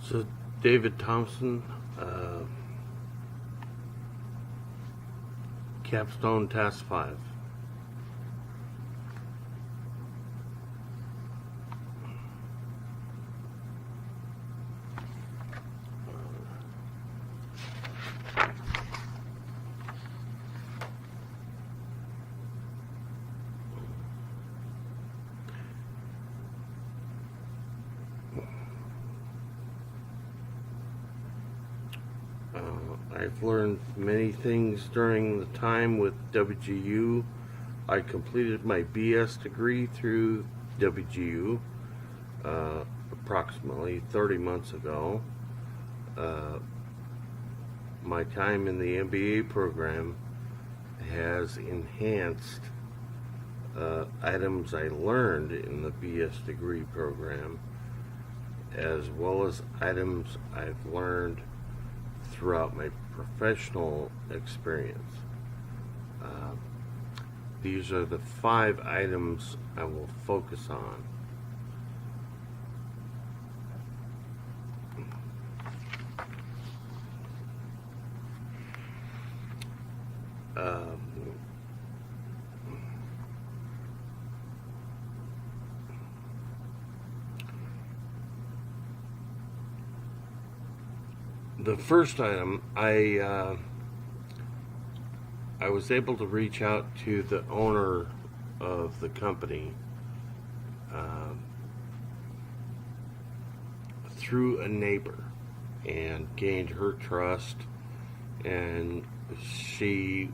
So, David Thompson, Capstone Task 5. I've learned many things during the time with WGU. I completed my BS degree through WGU approximately 30 months ago. My time in the MBA program has enhanced items I learned in the BS degree program, as well as items I've learned throughout my professional experience. These are the 5 items I will focus on. The first item, I was able to reach out to the owner of the company through a neighbor and gained her trust, and she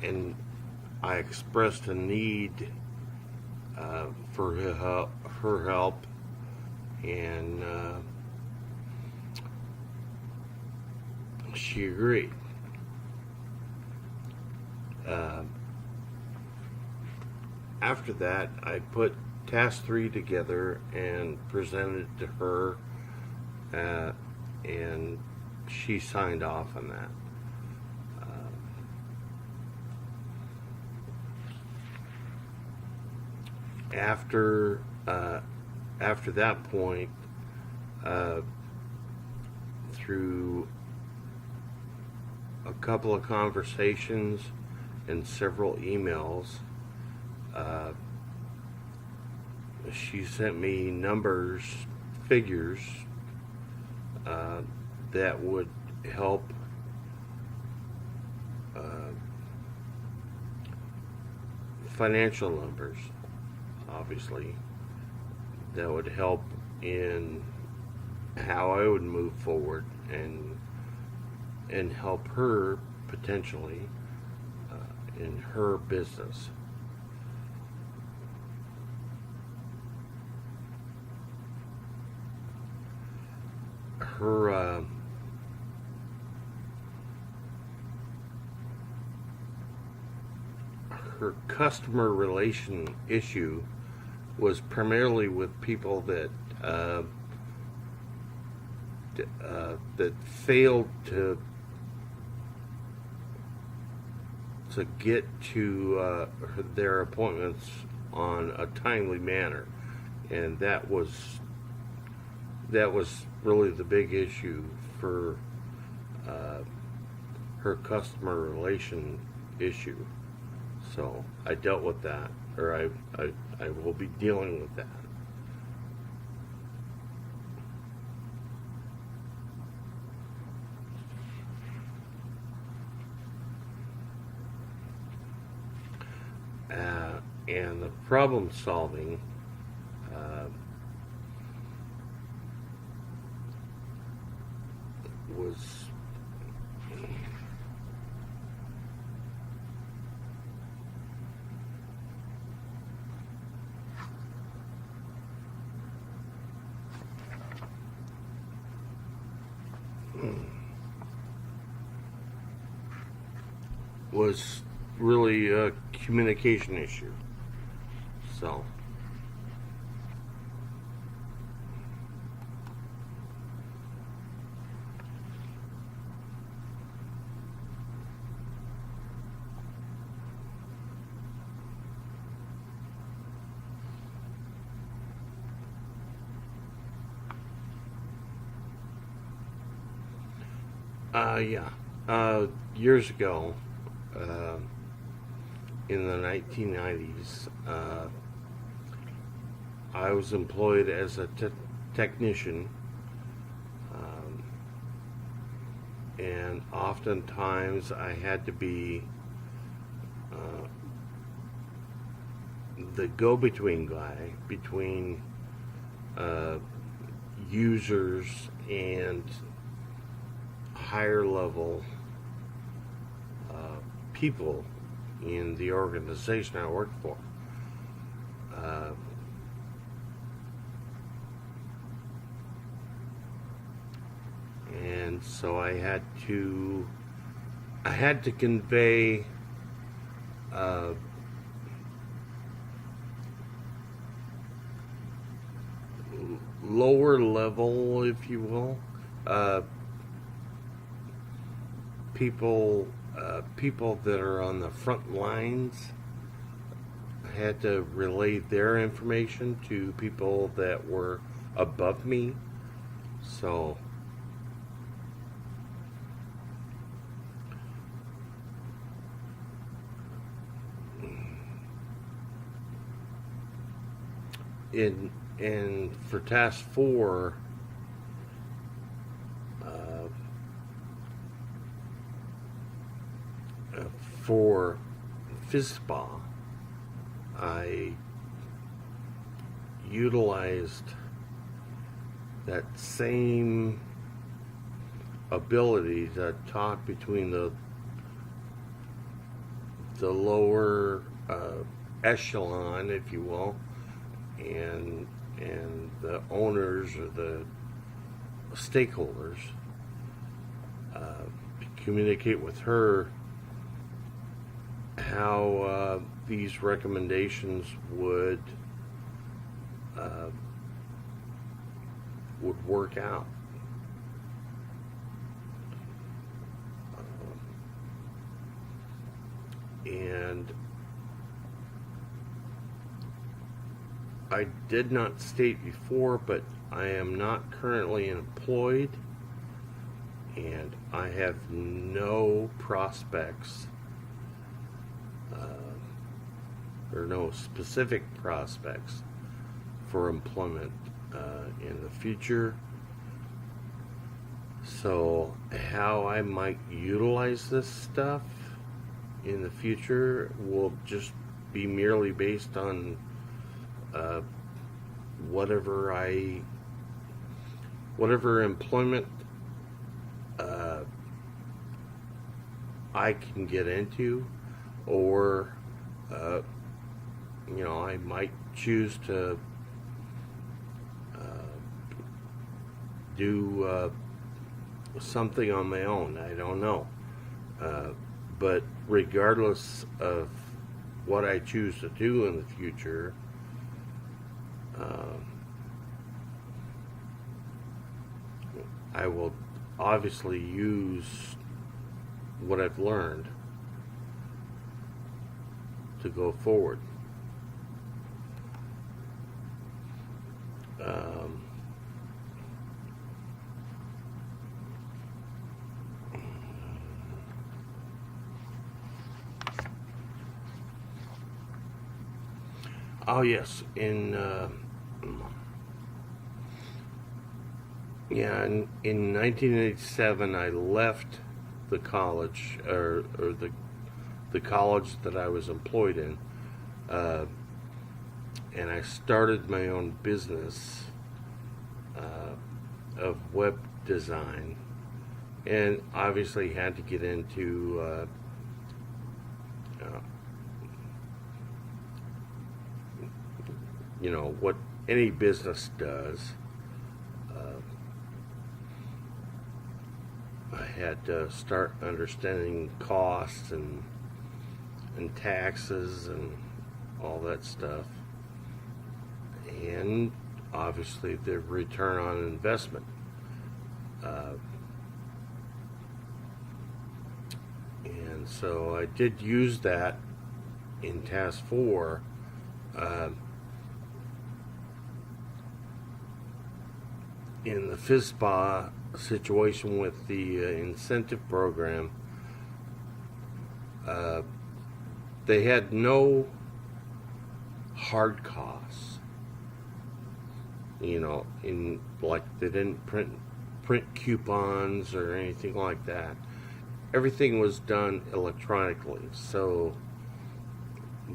and I expressed a need for her help, and she agreed. After that, I put task 3 together and presented it to her, and she signed off on that. After that point, through a couple of conversations and several emails, she sent me figures that would help financial numbers, obviously, that would help in how I would move forward and help her potentially in her business. Her customer relation issue was primarily with people that failed to get to their appointments on a timely manner, and that was really the big issue for her customer relation issue. So I dealt with that, or I will be dealing with that. And the problem solving was really a communication issue. So Yeah. Years ago, in the 1990s, I was employed as a technician, um, and oftentimes I had to be the go-between guy between uh, users and higher level people in the organization I worked for. Uh, and so I had to convey uh, lower level, if you will, uh, people that are on the front lines. I had to relay their information to people that were above me. So in and for task 4, uh, for FISPA, I utilized that same ability to talk between the lower echelon, if you will, and the owners or the stakeholders, communicate with her how these recommendations would work out. And I did not state before, but I am not currently employed, and I have no prospects, or no specific prospects for employment in the future. So how I might utilize this stuff in the future will just be merely based on whatever employment I can get into, or I might choose to do something on my own. I don't know. But regardless of what I choose to do in the future, I will obviously use what I've learned to go forward. Oh yes, in 1987, I left the college, or the college that I was employed in, and I started my own business of web design, and obviously had to get into what any business does. I had to start understanding costs and taxes and all that stuff, and obviously the return on investment. And so I did use that in task 4. In the FISPA situation with the incentive program, they had no hard costs. In like they didn't print coupons or anything like that. Everything was done electronically, so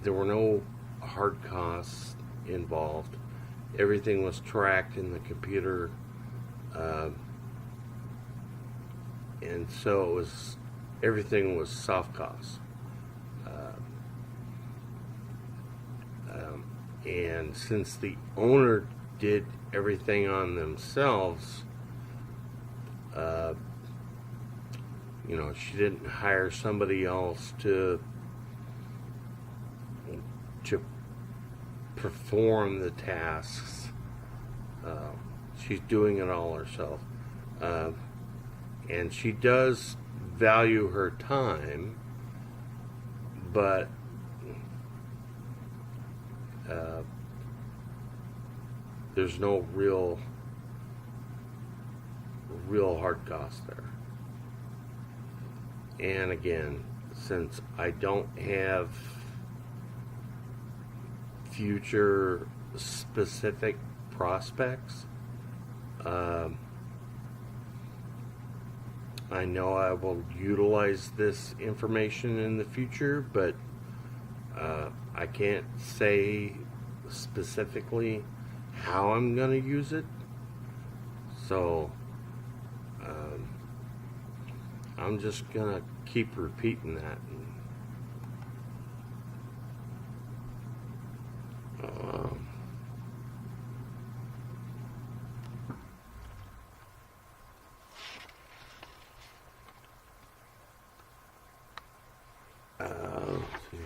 there were no hard costs involved. Everything was tracked in the computer, and so everything was soft costs. And since the owner did everything on themselves, she didn't hire somebody else to perform the tasks. She's doing it all herself, and she does value her time, but there's no real hard cost there. And again, since I don't have future specific prospects, I know I will utilize this information in the future, but I can't say specifically how I'm going to use it. So I'm just going to keep repeating that. Let's see.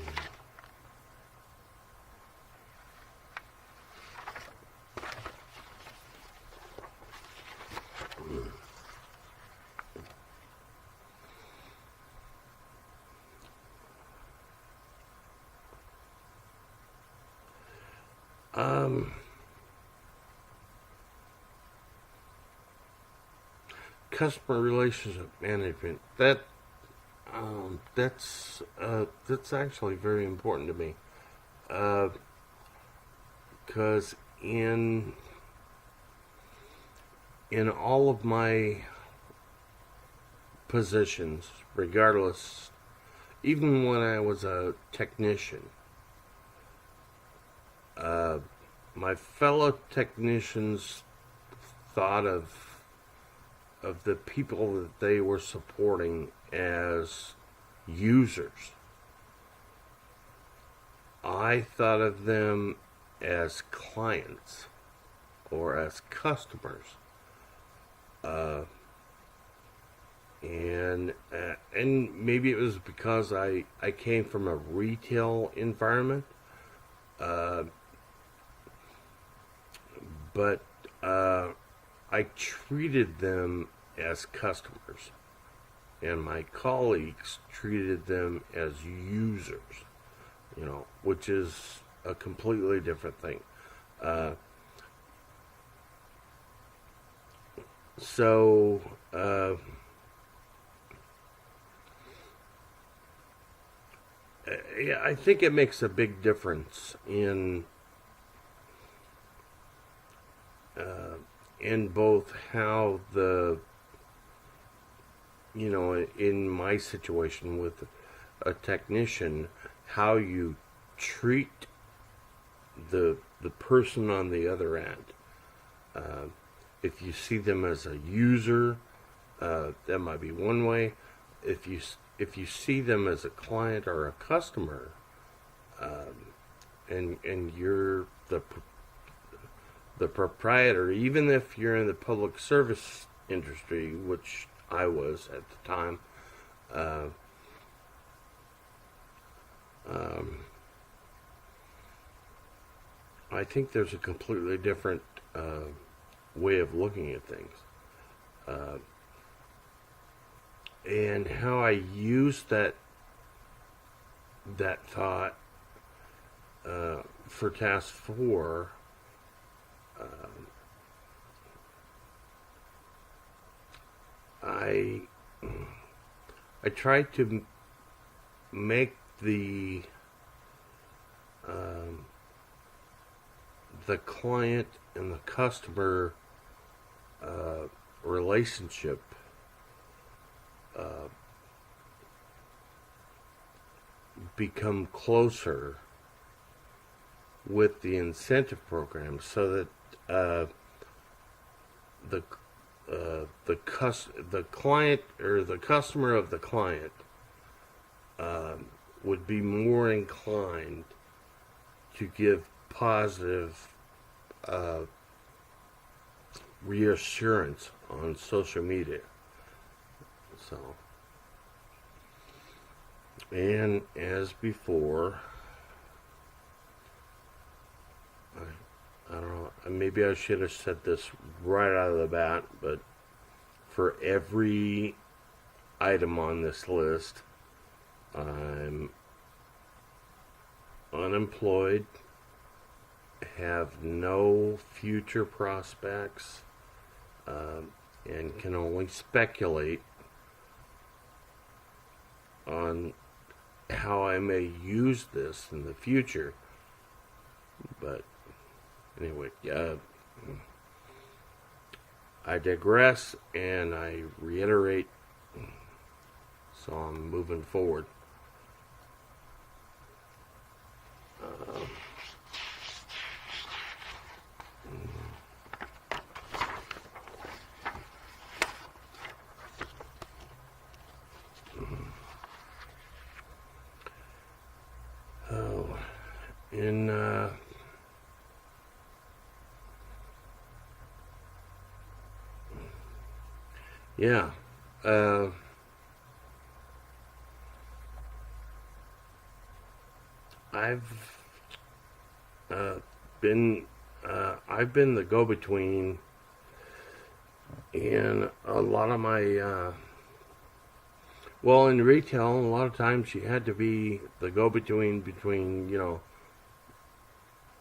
Customer relationship management. That's actually very important to me, because in all of my positions, regardless, even when I was a technician, my fellow technicians thought of the people that they were supporting as users. I thought of them as clients or as customers, and maybe it was because I came from a retail environment, but I treated them as customers, and my colleagues treated them as users, which is a completely different thing. Yeah, I think it makes a big difference in both how in my situation with a technician, how you treat the person on the other end. If you see them as a user, that might be one way. If you see them as a client or a customer, and you're the proprietor, even if you're in the public service industry, which I was at the time, I think there's a completely different way of looking at things. And how I use that thought for task 4, I try to make the client and the customer relationship become closer with the incentive program, so that the client or the customer of the client would be more inclined to give positive reassurance on social media. So, and as before, I don't know, maybe I should have said this right out of the bat, but for every item on this list, I'm unemployed, have no future prospects, and can only speculate on how I may use this in the future. But anyway, I digress and I reiterate, so I'm moving forward. Yeah. I've been the go-between in a lot of my well, in retail, a lot of times you had to be the go-between between,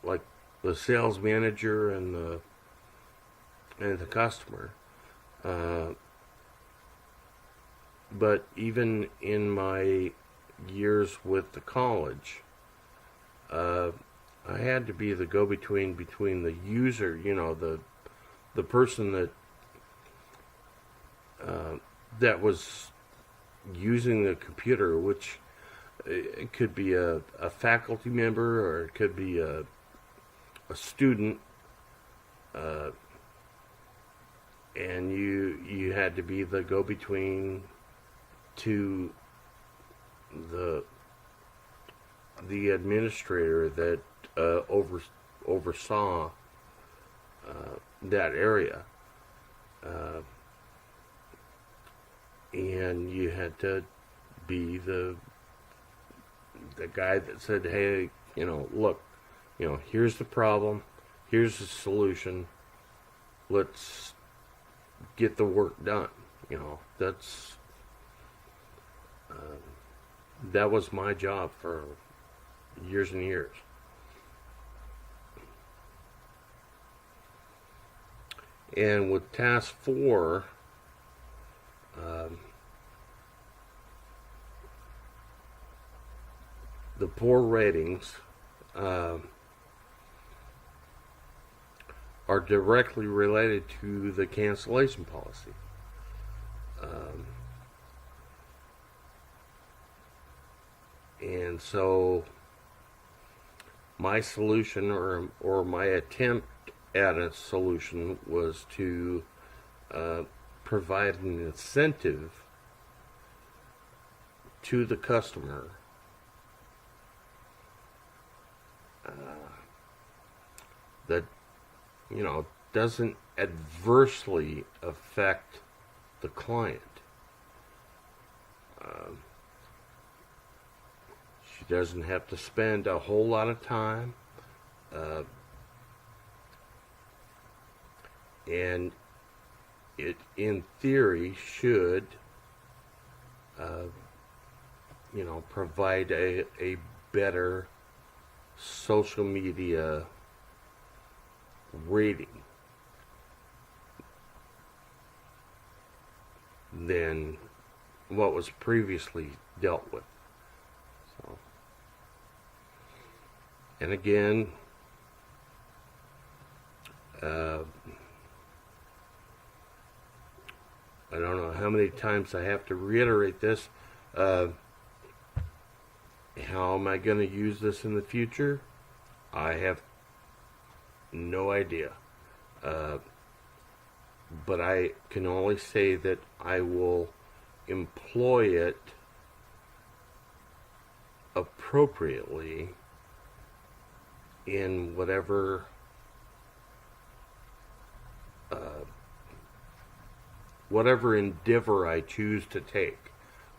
like the sales manager and the customer. But even in my years with the college, I had to be the go-between between the user, the person that was using the computer, which it could be a faculty member or it could be a student, and you had to be the go-between to the administrator that oversaw that area, and you had to be the guy that said, hey, look, here's the problem, here's the solution, let's get the work done. That was my job for years and years. And with task 4, the poor ratings are directly related to the cancellation policy. And so my solution or my attempt at a solution was to provide an incentive to the customer that doesn't adversely affect the client. She doesn't have to spend a whole lot of time, and it, in theory, should, provide a better social media rating. than what was previously dealt with. So, and again, I don't know how many times I have to reiterate this. How am I going to use this in the future? I have no idea. But I can only say that I will employ it appropriately in whatever endeavor I choose to take,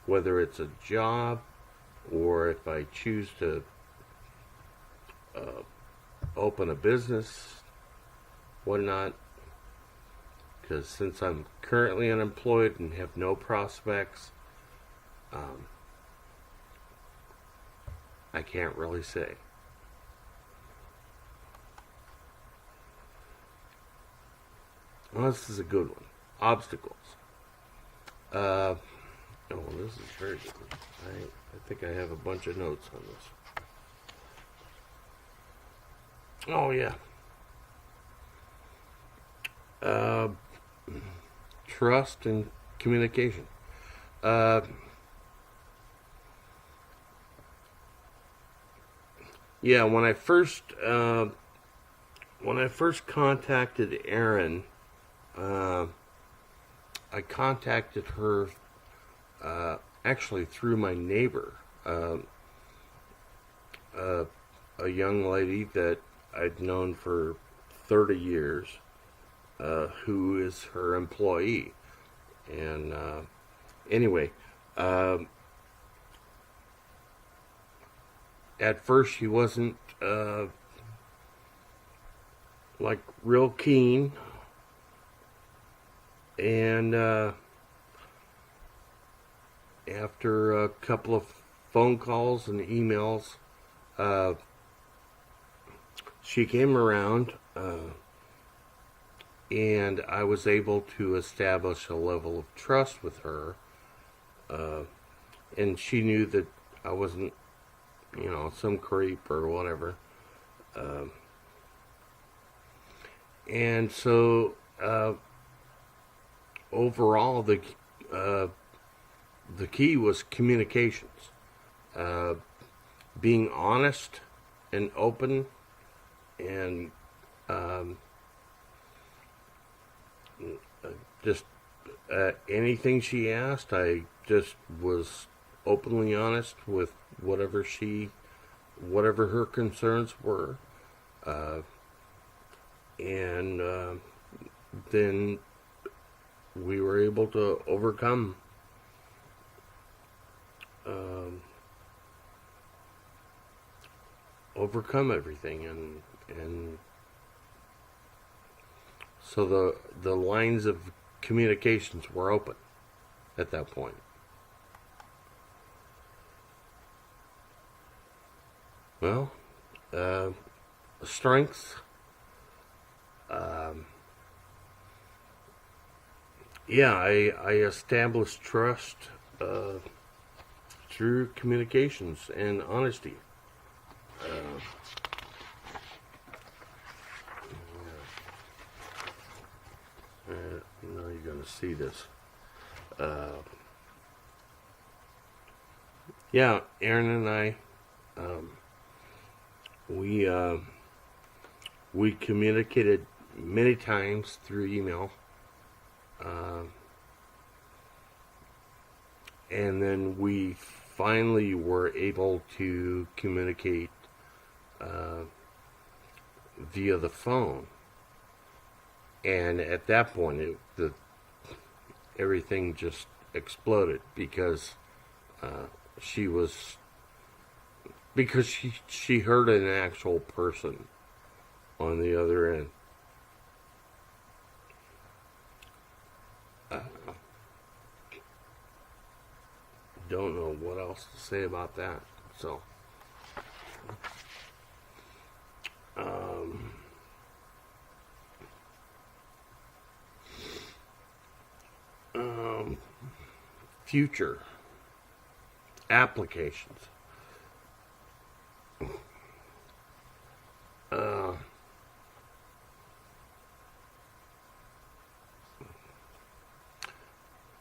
whether it's a job or if I choose to open a business, whatnot. Because since I'm currently unemployed and have no prospects, I can't really say. Well, this is a good one. Obstacles. Oh, this is very good. I think I have a bunch of notes on this. Oh, yeah. Trust and communication. Yeah, when I first contacted Erin, I contacted her actually through my neighbor, a young lady that I'd known for 30 years, who is her employee. And anyway, at first she wasn't like real keen, and after a couple of phone calls and emails, she came around, and I was able to establish a level of trust with her, and she knew that I wasn't, some creep or whatever. And so, overall, the key was communications. Being honest and open, and just anything she asked, I just was openly honest with whatever her concerns were, and then we were able to overcome everything, and so the lines of communications were open at that point. Well, strengths. Yeah, I established trust through communications and honesty. You're going to see this. Yeah, Aaron and I, we communicated many times through email, and then we finally were able to communicate via the phone. And at that point, everything just exploded because she heard an actual person on the other end. Don't know what else to say about that. So, future applications.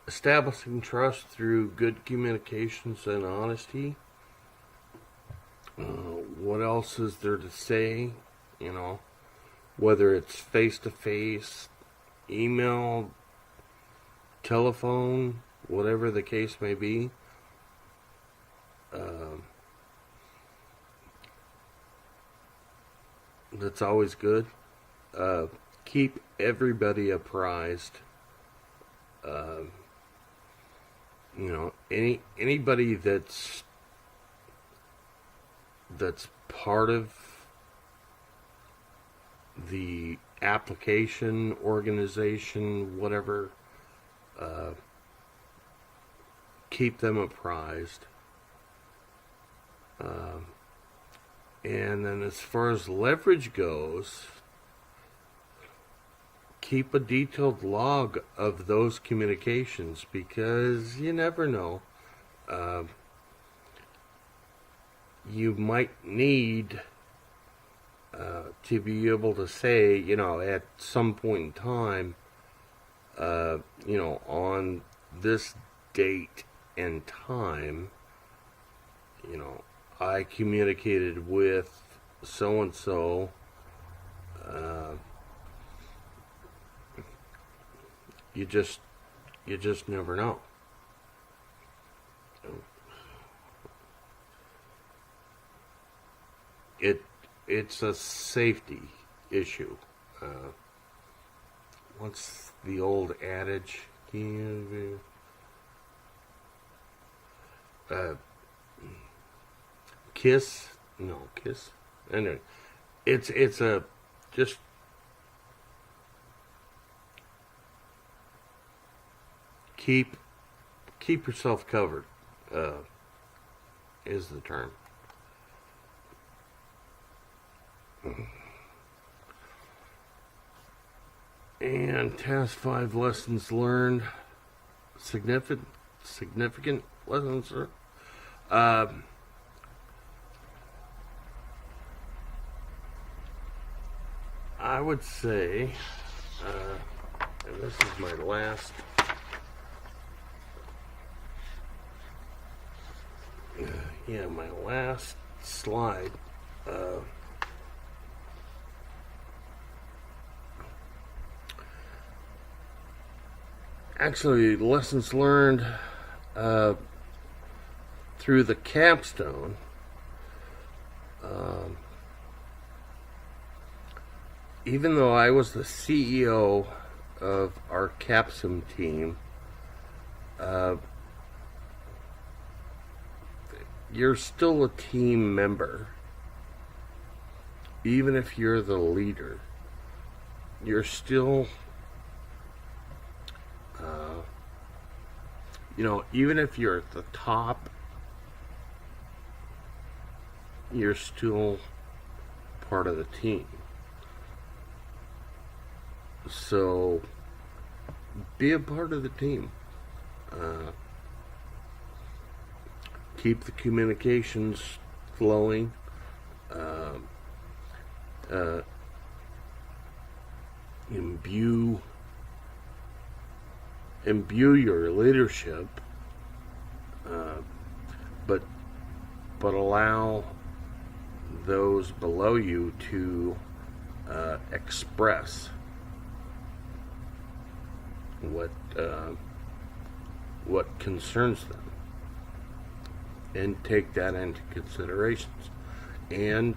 Establishing trust through good communications and honesty. What else is there to say? You know, whether it's face-to-face, email, telephone, whatever the case may be. That's always good. Keep everybody apprised. You know, anybody that's part of the application, organization, whatever, keep them apprised. And then as far as leverage goes, keep a detailed log of those communications, because you never know. You might need to be able to say, you know, at some point in time, you know, on this date and time, you know, I communicated with so and so. You just never know. It's a safety issue. What's the old adage? Kiss? No, kiss. Anyway, it's a just keep yourself covered. Is the term. And task 5, lessons learned. Significant lessons learned. I would say, and this is my last my last slide. Actually, lessons learned through the Capstone. Even though I was the CEO of our Capstone team, you're still a team member. Even if you're the leader, you're still, you know, even if you're at the top, you're still part of the team. So, be a part of the team. Keep the communications flowing. Imbue your leadership, but allow those below you to express what concerns them, and take that into considerations. And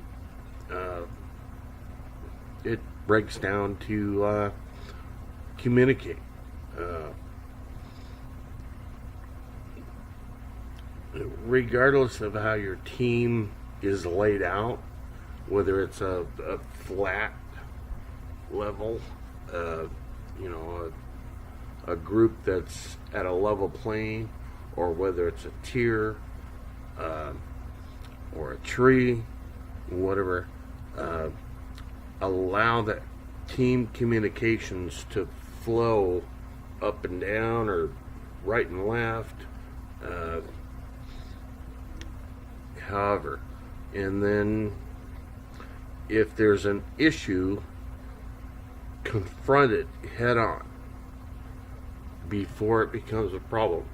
it breaks down to communicate. Regardless of how your team is laid out, whether it's a flat level, you know, a group that's at a level plane, or whether it's a tier, or a tree, whatever, allow that team communications to flow up and down, or right and left, Uh, however, and then if there's an issue, confront it head on before it becomes a problem.